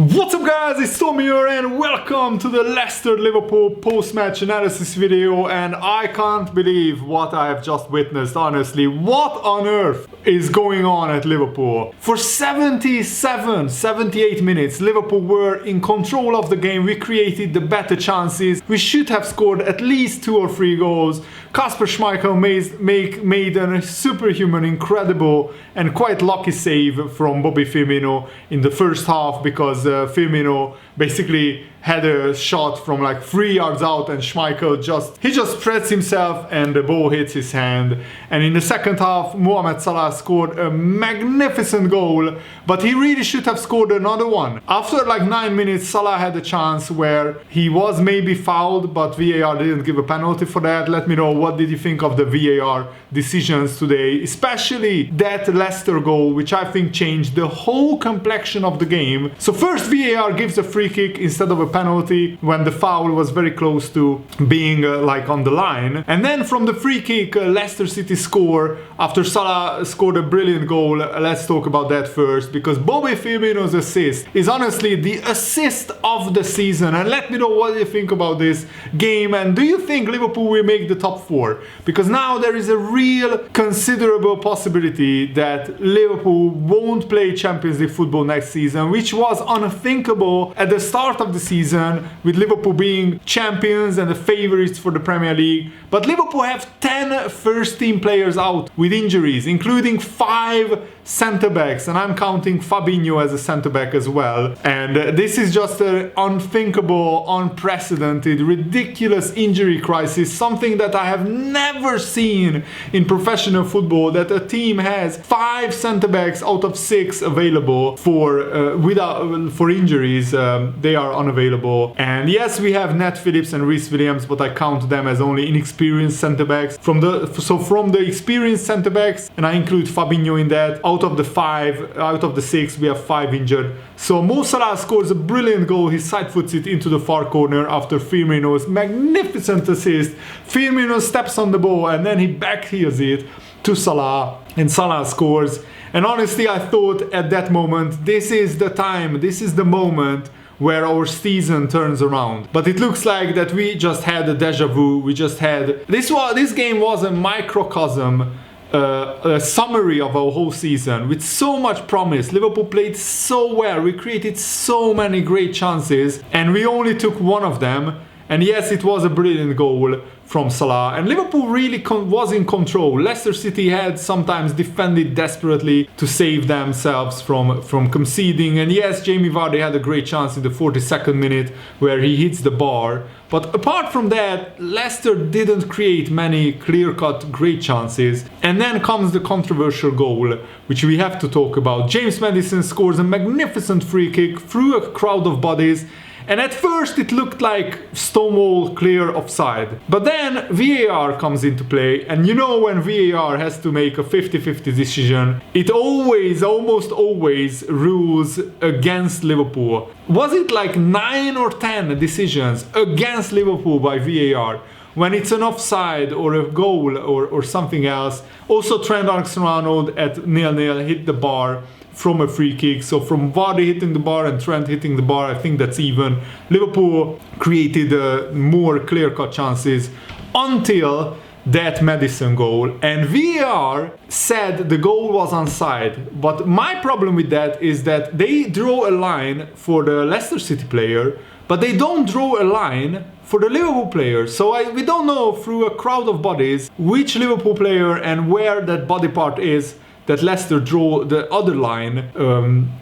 What's up guys, it's Tom here and welcome to the Leicester-Liverpool post-match analysis video, and I can't believe what I have just witnessed, honestly. What on earth is going on at Liverpool? For 78 minutes, Liverpool were in control of the game. We created the better chances. We should have scored at least 2 or 3 goals. Kasper Schmeichel made a superhuman, incredible and quite lucky save from Bobby Firmino in the first half, because Firmino basically had a shot from like 3 yards out and Schmeichel just spreads himself and the ball hits his hand. And in the second half, Mohamed Salah scored a magnificent goal, but he really should have scored another one. After like 9 minutes, Salah had a chance where he was maybe fouled, but VAR didn't give a penalty for that. Let me know, what did you think of the VAR decisions today, especially that Leicester goal, which I think changed the whole complexion of the game. So first, VAR gives a free kick instead of a penalty when the foul was very close to being like on the line. And then from the free kick, Leicester City score after Salah scored a brilliant goal. Let's talk about that first, because Bobby Firmino's assist is honestly the assist of the season. And let me know what you think about this game, and do you think Liverpool will make the top 4? Because now there is a real considerable possibility that Liverpool won't play Champions League football next season, which was unthinkable at the start of the season, with Liverpool being champions and the favorites for the Premier League. But Liverpool have 10 first team players out with injuries, including 5 centre-backs, and I'm counting Fabinho as a centre-back as well. And this is just an unthinkable, unprecedented, ridiculous injury crisis, something that I have never seen in professional football, that a team has 5 centre-backs out of 6 available for injuries. They are unavailable. And yes, we have Nat Phillips and Reece Williams, but I count them as only inexperienced centre-backs. From the experienced centre-backs, and I include Fabinho in that, out of the 6, we have 5 injured. So Mo Salah scores a brilliant goal. He side foots it into the far corner after Firmino's magnificent assist. Firmino steps on the ball and then he backheels it to Salah, and Salah scores. And honestly, I thought at that moment, this is the time, this is the moment where our season turns around. But it looks like that we just had a deja vu. This game was a microcosm, a summary of our whole season with so much promise. Liverpool played so well, we created so many great chances, and we only took one of them. And yes, it was a brilliant goal from Salah, and Liverpool really was in control. Leicester City had sometimes defended desperately to save themselves from conceding. And yes, Jamie Vardy had a great chance in the 42nd minute where he hits the bar. But apart from that, Leicester didn't create many clear-cut great chances. And then comes the controversial goal, which we have to talk about. James Maddison scores a magnificent free kick through a crowd of bodies. And at first it looked like stonewall clear offside. But then VAR comes into play, and you know, when VAR has to make a 50-50 decision, it almost always rules against Liverpool. Was it like 9 or 10 decisions against Liverpool by VAR? When it's an offside or a goal or something else. Also, Trent Alexander-Arnold at 0-0 hit the bar from a free kick. So from Vardy hitting the bar and Trent hitting the bar, I think that's even. Liverpool created more clear-cut chances until that Maddison goal, and VAR said the goal was onside. But my problem with that is that they draw a line for the Leicester City player, but they don't draw a line for the Liverpool player. So we don't know through a crowd of bodies which Liverpool player and where that body part is that Leicester draw the other line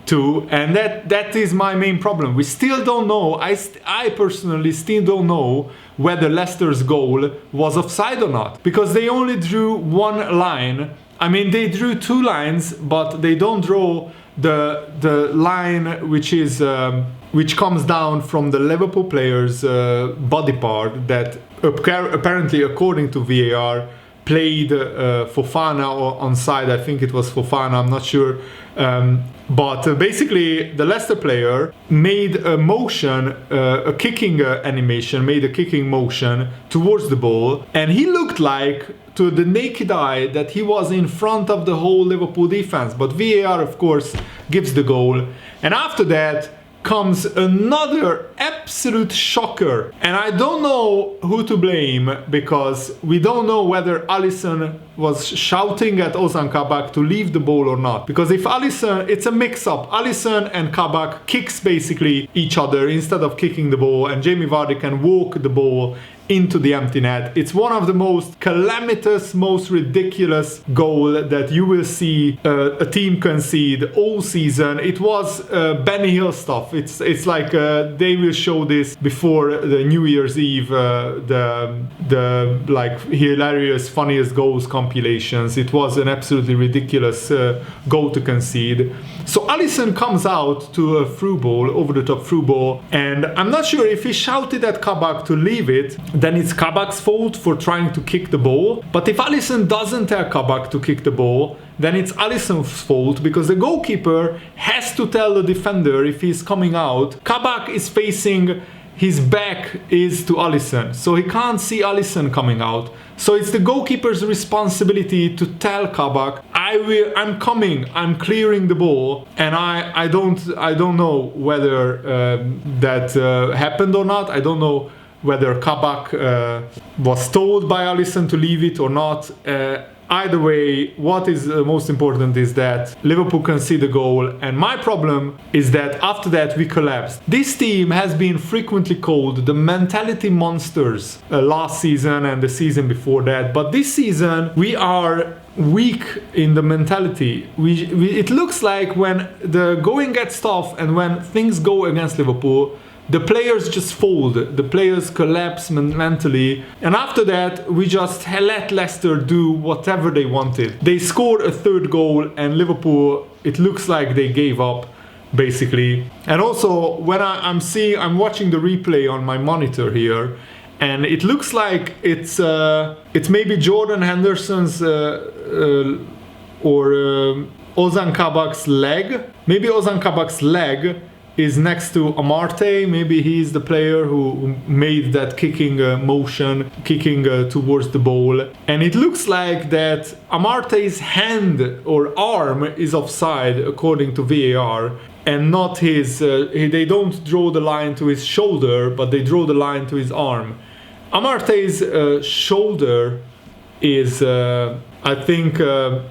to, and that is my main problem. We still don't know. I personally still don't know whether Leicester's goal was offside or not, because they only drew one line. I mean, they drew 2 lines, but they don't draw the line which comes down from the Liverpool player's body part that apparently, according to VAR, played Fofana onside. I think it was Fofana, I'm not sure. But basically, the Leicester player made a motion, a kicking animation, made a kicking motion towards the ball. And he looked like, to the naked eye, that he was in front of the whole Liverpool defense. But VAR, of course, gives the goal. And after that, comes another absolute shocker. And I don't know who to blame, because we don't know whether Alisson was shouting at Ozan Kabak to leave the ball or not. Because if Alisson, it's a mix-up. Alisson and Kabak kicks basically each other instead of kicking the ball, and Jamie Vardy can walk the ball into the empty net. It's one of the most calamitous, most ridiculous goal that you will see a team concede all season. It was Benny Hill stuff. It's like they will show this before the New Year's Eve, the like hilarious funniest goals compilations. It was an absolutely ridiculous goal to concede. So Alisson comes out to a through ball, over the top through ball, and I'm not sure if he shouted at Kabak to leave it, then it's Kabak's fault for trying to kick the ball. But if Alisson doesn't tell Kabak to kick the ball, then it's Alisson's fault, because the goalkeeper has to tell the defender if he's coming out. Kabak is facing, his back is to Alisson, so he can't see Alisson coming out. So it's the goalkeeper's responsibility to tell Kabak, I'm coming, I'm clearing the ball. And I don't know whether that happened or not. I don't know whether Kabak was told by Alisson to leave it or not. Either way, what is most important is that Liverpool concede a goal, and my problem is that after that we collapsed. This team has been frequently called the mentality monsters last season and the season before that, but this season we are weak in the mentality. It looks like when the going gets tough and when things go against Liverpool, the players just fold, the players collapse mentally, and after that we just let Leicester do whatever they wanted. They scored a third goal and Liverpool, it looks like they gave up basically. And also when I'm watching the replay on my monitor here, and it looks like it's maybe Jordan Henderson's or Ozan Kabak's leg. Maybe Ozan Kabak's leg is next to Amartey. Maybe he's the player who made that kicking motion, kicking towards the ball. And it looks like that Amartey's hand or arm is offside according to VAR, and not his, they don't draw the line to his shoulder, but they draw the line to his arm. Amartey's shoulder is, I think,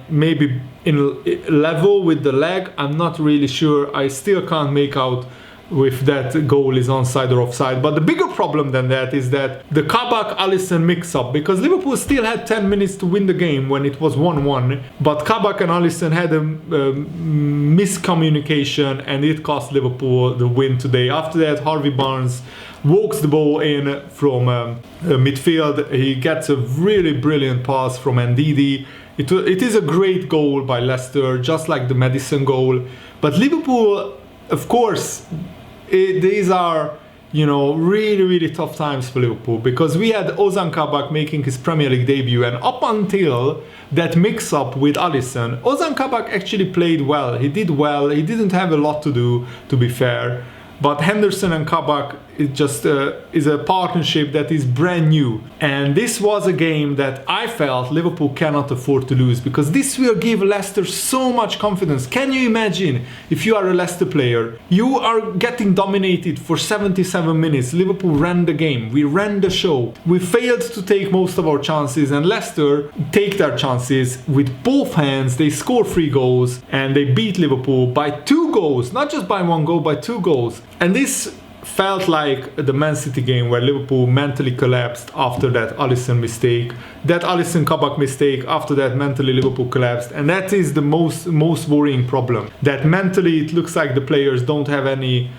maybe in level with the leg. I'm not really sure. I still can't make out if that goal is onside or offside. But the bigger problem than that is that the Kabak-Alisson mix-up, because Liverpool still had 10 minutes to win the game when it was 1-1, but Kabak and Alisson had a miscommunication, and it cost Liverpool the win today. After that, Harvey Barnes walks the ball in from midfield. He gets a really brilliant pass from Ndidi. It is a great goal by Leicester, just like the Maddison goal. But Liverpool, of course, these are, really tough times for Liverpool, because we had Ozan Kabak making his Premier League debut, and up until that mix-up with Alisson, Ozan Kabak actually played well. He did well. He didn't have a lot to do, to be fair. But Henderson and Kabak is a partnership that is brand new. And this was a game that I felt Liverpool cannot afford to lose, because this will give Leicester so much confidence. Can you imagine if you are a Leicester player? You are getting dominated for 77 minutes. Liverpool ran the game. We ran the show. We failed to take most of our chances, and Leicester take their chances with both hands. They score 3 goals and they beat Liverpool by 2 goals. Not just by 1 goal, by 2 goals. And this felt like the Man City game, where Liverpool mentally collapsed after that Alisson mistake. That Alisson Kabak mistake, after that mentally Liverpool collapsed. And that is the most worrying problem. That mentally it looks like the players don't have any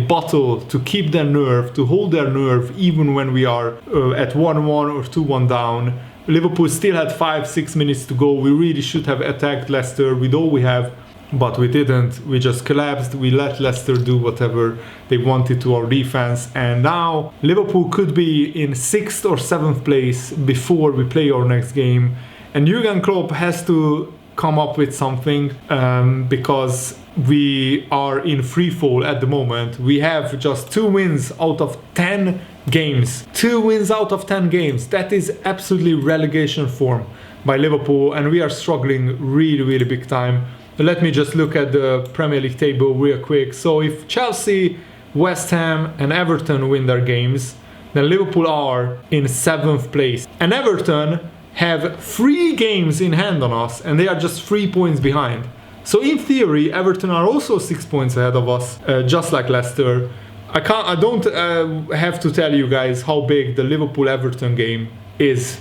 battle to keep their nerve, to hold their nerve even when we are at 1-1 or 2-1 down. Liverpool still had 5-6 minutes to go. We really should have attacked Leicester with all we have. But we didn't. We just collapsed. We let Leicester do whatever they wanted to our defense. And now Liverpool could be in 6th or 7th place before we play our next game. And Jurgen Klopp has to come up with something, because we are in free fall at the moment. We have just 2 wins out of 10 games. 2 wins out of 10 games. That is absolutely relegation form by Liverpool. And we are struggling really big time. Let me just look at the Premier League table real quick. So if Chelsea, West Ham and Everton win their games, then Liverpool are in 7th place. And Everton have 3 games in hand on us and they are just 3 points behind. So in theory, Everton are also 6 points ahead of us, just like Leicester. I don't have to tell you guys how big the Liverpool-Everton game is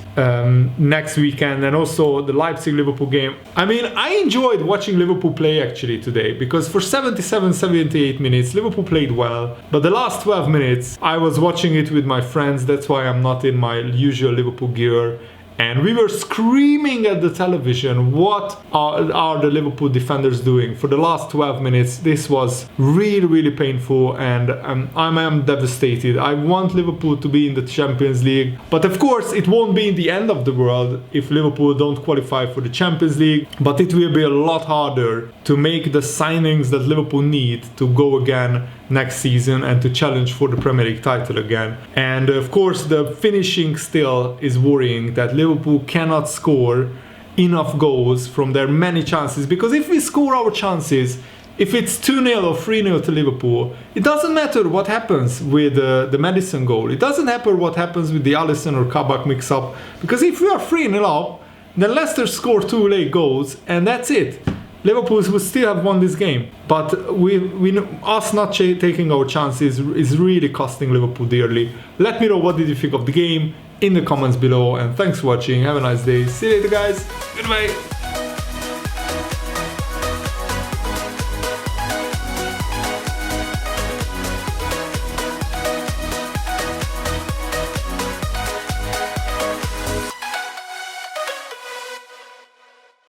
next weekend, and also the Leipzig-Liverpool game. I mean, I enjoyed watching Liverpool play actually today, because for 77-78 minutes Liverpool played well, but the last 12 minutes I was watching it with my friends. That's why I'm not in my usual Liverpool gear. And we were screaming at the television, what are the Liverpool defenders doing? For the last 12 minutes, this was really, really painful, and I am devastated. I want Liverpool to be in the Champions League, but of course it won't be the end of the world if Liverpool don't qualify for the Champions League, but it will be a lot harder to make the signings that Liverpool need to go again next season and to challenge for the Premier League title again. And of course the finishing still is worrying, that Liverpool cannot score enough goals from their many chances, because if we score our chances, if it's 2-0 or 3-0 to Liverpool, it doesn't matter what happens with the Maddison goal, it doesn't matter what happens with the Alisson or Kabak mix-up, because if we are 3-0 up, then Leicester score 2 late goals and that's it. Liverpool would still have won this game, but us not taking our chances is really costing Liverpool dearly. Let me know what did you think of the game in the comments below, and thanks for watching. Have a nice day. See you later, guys. Goodbye.